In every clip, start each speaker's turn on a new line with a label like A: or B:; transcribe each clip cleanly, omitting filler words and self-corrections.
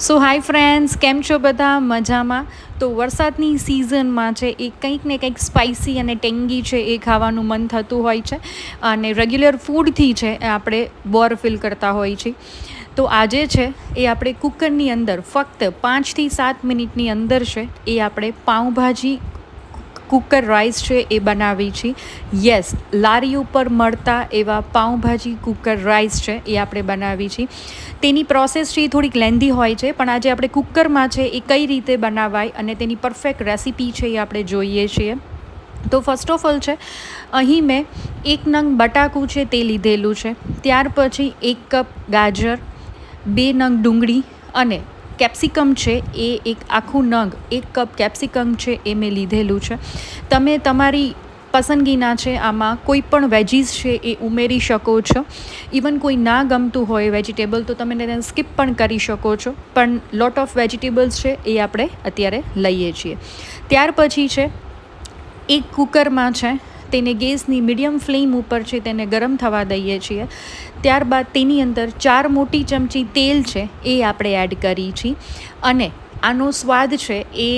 A: સો hi friends, કેમ છો બધા? મજામાં? તો વરસાદની સિઝનમાં છે એ કંઈક ને કંઈક સ્પાઇસી અને ટેંગી છે એ ખાવાનું મન થતું હોય છે અને રેગ્યુલર ફૂડથી છે એ આપણે બોર ફીલ કરતા હોઈએ છીએ. તો આજે છે એ આપણે કુકરની અંદર ફક્ત 5 થી 7 મિનિટની અંદર છે એ આપણે પાઉંભાજી કુકર રાઈસ છે એ બનાવી છે. યસ, લારી ઉપર મળતા એવા પાઉંભાજી કુકર રાઈસ છે એ આપણે બનાવી છે. તેની પ્રોસેસ છે એ થોડીક લેન્ધી હોય છે, પણ આજે આપણે કુકરમાં છે એ કઈ રીતે બનાવાય અને તેની પરફેક્ટ રેસીપી છે એ આપણે જોઈએ છીએ. તો ફર્સ્ટ ઓફ ઓલ છે અહીં મેં 1 નંગ બટાકું છે તે લીધેલું છે. ત્યાર પછી 1 કપ ગાજર, 2 નંગ ડુંગળી અને કેપ્સિકમ છે એ એક આખું નંગ 1 કપ કેપ્સિકમ છે એ મેં લીધેલું છે. તમે તમારી પસંદગીના છે આમાં કોઈ પણ વેજીસ છે એ ઉમેરી શકો છો. ઇવન કોઈ ના ગમતું હોય વેજીટેબલ તો તમે તેને સ્કીપ પણ કરી શકો છો, પણ લોટ ઓફ વેજીટેબલ્સ છે એ આપણે અત્યારે લઈએ છીએ. ત્યાર પછી છે એક કુકરમાં છે તેને ગેસની મીડિયમ ફ્લેમ ઉપર છે તેને ગરમ થવા દઈએ છીએ. ત્યારબાદ તેની અંદર 4 મોટી ચમચી તેલ છે એ આપણે એડ કરી છીએ અને આનો સ્વાદ છે એ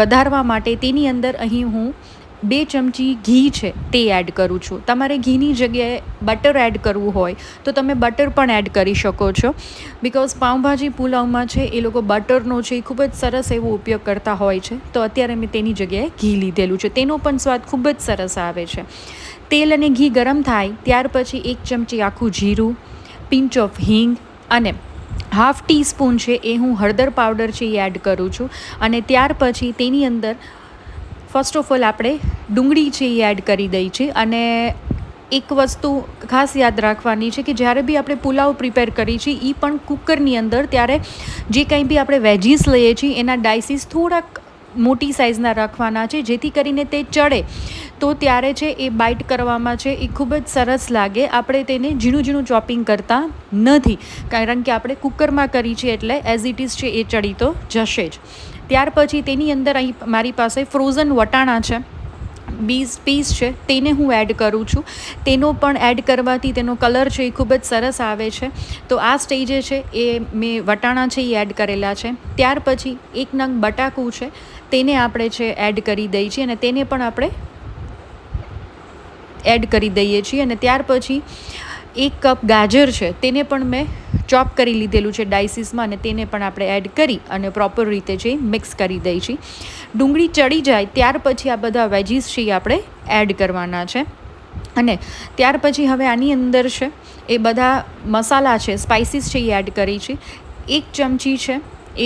A: વધારવા માટે તેની અંદર અહીં હું 2 ચમચી ઘી છે તે એડ કરું છું. તમારે ઘીની જગ્યાએ બટર એડ કરવું હોય તો તમે બટર પણ એડ કરી શકો છો. બિકોઝ પાઉંભાજી પુલાવમાં છે એ લોકો બટરનો છે એ ખૂબ જ સરસ એવો ઉપયોગ કરતા હોય છે, તો અત્યારે મેં તેની જગ્યાએ ઘી લીધેલું છે. તેનો પણ સ્વાદ ખૂબ જ સરસ આવે છે. તેલ અને ઘી ગરમ થાય ત્યાર પછી 1 ચમચી આખું જીરું, પિંચ ઓફ હિંગ અને હાફ ટીસ્પૂન છે એ હું હળદર પાવડર છે એ એડ કરું છું. અને ત્યાર પછી તેની અંદર ફર્સ્ટ ઓફ ઓલ આપણે ડુંગળી છે એ એડ કરી દઈ છે. અને એક વસ્તુ ખાસ યાદ રાખવાની છે કે જ્યારે બી આપણે પુલાવ પ્રિપેર કરીએ છીએ એ પણ કુકરની અંદર, ત્યારે જે કંઈ બી આપણે વેજીસ લઈએ છીએ એના ડાયસીસ થોડાક મોટી સાઇઝના રાખવાના છે, જેથી કરીને તે ચડે તો ત્યારે છે એ બાઇટ કરવામાં છે એ ખૂબ જ સરસ લાગે. આપણે તેને ઝીણું ઝીણું ચોપિંગ કરતા નથી, કારણ કે આપણે કુકરમાં કરી છે એટલે એઝ ઇટ ઇઝ છે એ ચડી તો જશે જ. ત્યાર પછી તેની અંદર અહીં મારી પાસે ફ્રોઝન વટાણા છે, 20 પીસ છે તેને હું એડ કરું છું. તેનો પણ એડ કરવાથી તેનો કલર છે એ ખૂબ જ સરસ આવે છે. તો આ સ્ટેજે છે એ મેં વટાણા છે એ એડ કરેલા છે. ત્યાર પછી 1 નંગ બટાકું છે તેને આપણે છે એડ કરી દઈએ છીએ અને તેને પણ આપણે એડ કરી દઈએ છીએ. અને ત્યાર પછી 1 કપ ગાજર છે તેને પણ મેં ચોપ કરી લીધેલું છે ડાયસીસમાં અને તેને પણ આપણે એડ કરી અને પ્રોપર રીતે છે મિક્સ કરી દઈએ છીએ. ડુંગળી ચડી જાય ત્યાર પછી આ બધા વેજીસ છે એ આપણે એડ કરવાના છે. અને ત્યાર પછી હવે આની અંદર છે એ બધા મસાલા છે, સ્પાઇસીસ છે એ એડ કરી છે. 1 ચમચી છે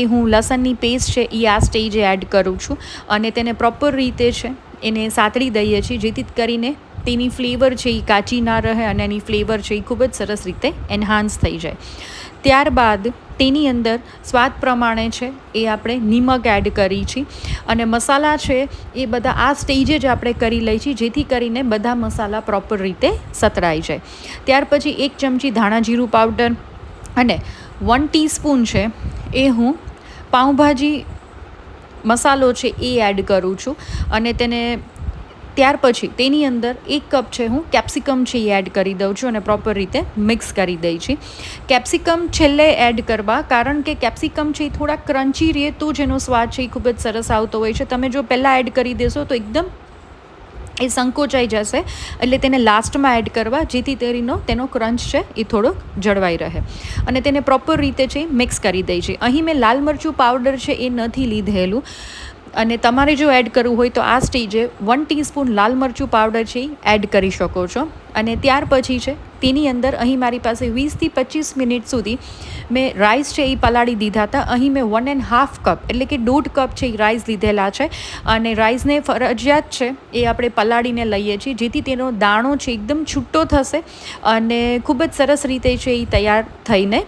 A: એ હું લસણની પેસ્ટ છે એ આ સ્ટેજે એડ કરું છું અને તેને પ્રોપર રીતે છે એને સાતળી દઈએ છીએ, જેથી કરીને તેની ફ્લેવર છે એ કાચી ના રહે અને એની ફ્લેવર છે એ ખૂબ જ સરસ રીતે એન્હાન્સ થઈ જાય. ત્યારબાદ તેની અંદર સ્વાદ પ્રમાણે છે એ આપણે નિમક એડ કરી છે અને મસાલા છે એ બધા આ સ્ટેજે જ આપણે કરી લઈએ છીએ, જેથી કરીને બધા મસાલા પ્રોપર રીતે સતરાઈ જાય. ત્યાર પછી 1 ચમચી ધાણા જીરું પાવડર અને 1 ટીસ્પૂન છે એ હું પાઉંભાજી મસાલો છે એ એડ કરું છું અને તેને ત્યાર પછી તેની અંદર 1 કપ છે હું કેપ્સિકમ છે એ એડ કરી દઉં છું અને પ્રોપર રીતે મિક્સ કરી દઈ છીએ. કેપ્સિકમ છેલ્લે એડ કરવા, કારણ કે કેપ્સિકમ છે એ થોડા ક્રન્ચી રહે તો જેનો સ્વાદ છે એ ખૂબ જ સરસ આવતો હોય છે. તમે જો પહેલાં એડ કરી દેશો તો એકદમ એ સંકોચાઈ જશે, એટલે તેને લાસ્ટમાં એડ કરવા, જેથી તેનો ક્રંચ છે એ થોડોક જળવાઈ રહે. અને તેને પ્રોપર રીતે છે મિક્સ કરી દઈ છે. અહીં મેં લાલ મરચું પાવડર છે એ નથી લીધેલું અને તમારે જો એડ કરવું હોય તો આ સ્ટેજે 1 ટીસ્પૂન લાલ મરચું પાવડર છે એ એડ કરી શકો છો. અને ત્યાર પછી છે તેની અંદર અહીં મારી પાસે 20 થી 25 મિનિટ સુધી મેં રાઈસ છે એ પલાળી દીધા હતા. અહીં મેં 1.5 કપ એટલે કે 1.5 કપ છે એ રાઈસ લીધેલા છે અને રાઈસને ફરજિયાત છે એ આપણે પલાળીને લઈએ છીએ, જેથી તેનો દાણો છે એકદમ છૂટો થશે અને ખૂબ જ સરસ રીતે છે એ તૈયાર થઈને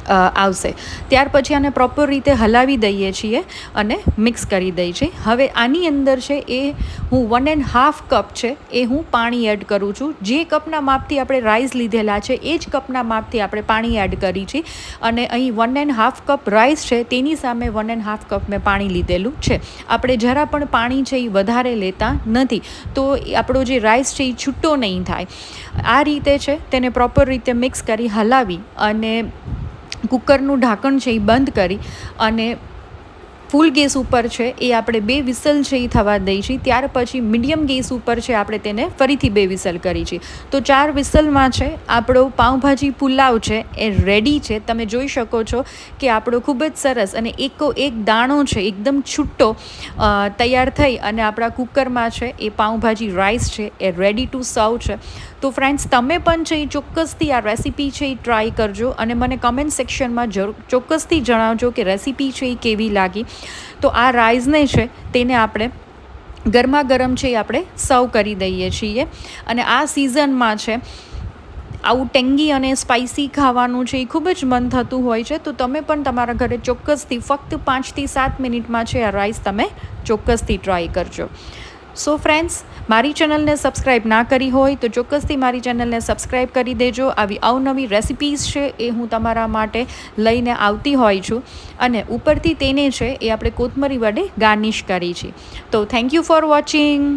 A: આવશે. ત્યાર પછી આને પ્રોપર રીતે હલાવી દઈએ છીએ અને મિક્સ કરી દઈએ છીએ. હવે આની અંદર છે એ હું 1.5 કપ છે એ હું પાણી એડ કરું છું. જે કપના માપથી આપણે રાઈસ લીધેલા છે એ જ કપના માપથી આપણે પાણી એડ કરી છે અને અહીં 1.5 કપ રાઈસ છે તેની સામે 1.5 કપ મેં પાણી લીધેલું છે. આપણે જરા પણ પાણી છે એ વધારે લેતા નથી, તો આપણો જે રાઈસ છે એ છૂટો નહીં થાય. આ રીતે છે તેને પ્રોપર રીતે મિક્સ કરી હલાવી અને કુકરનું ઢાંકણ છે એ બંધ કરી અને ફૂલ ગેસ ઉપર છે એ આપણે 2 વિસલ છે એ થવા દઈએ છીએ. ત્યાર પછી મીડિયમ ગેસ ઉપર છે આપણે તેને ફરીથી 2 વિસલ કરી છે. તો 4 વિસલમાં છે આપણો પાઉંભાજી પુલાવ છે એ રેડી છે. તમે જોઈ શકો છો કે આપણો ખૂબ જ સરસ અને એક દાણો છે એકદમ છૂટો તૈયાર થઈ અને આપણા કુકરમાં છે એ પાઉંભાજી રાઈસ છે એ રેડી ટુ સર્વ છે. તો ફ્રેન્ડ્સ, તમે પણ છે એ ચોક્કસથી આ રેસીપી છે એ ટ્રાય કરજો અને મને કમેન્ટ સેક્શનમાં ચોક્કસથી જણાવજો કે રેસીપી છે એ કેવી લાગી. તો આ રાઈસને છે તેને આપણે ગરમા ગરમ છે એ આપણે સર્વ કરી દઈએ છીએ. અને આ સિઝનમાં છે આવું ટેંગી અને સ્પાઇસી ખાવાનું છે એ ખૂબ જ મન થતું હોય છે. તો તમે પણ તમારા ઘરે ચોક્કસથી ફક્ત 5 થી 7 મિનિટમાં છે આ રાઈસ તમે ચોક્કસથી ટ્રાય કરજો. સો ફ્રેન્ડ્સ, મારી ચેનલને સબસ્ક્રાઈબ ના કરી હોય તો ચોક્કસથી મારી ચેનલને સબસ્ક્રાઈબ કરી દેજો. આવી અવનવી રેસિપીઝ છે એ હું તમારા માટે લઈને આવતી હોય છું અને ઉપરથી તેને છે એ આપણે કોથમરી વડે ગાર્નિશ કરી છે. તો થેન્ક યુ ફોર વોચિંગ.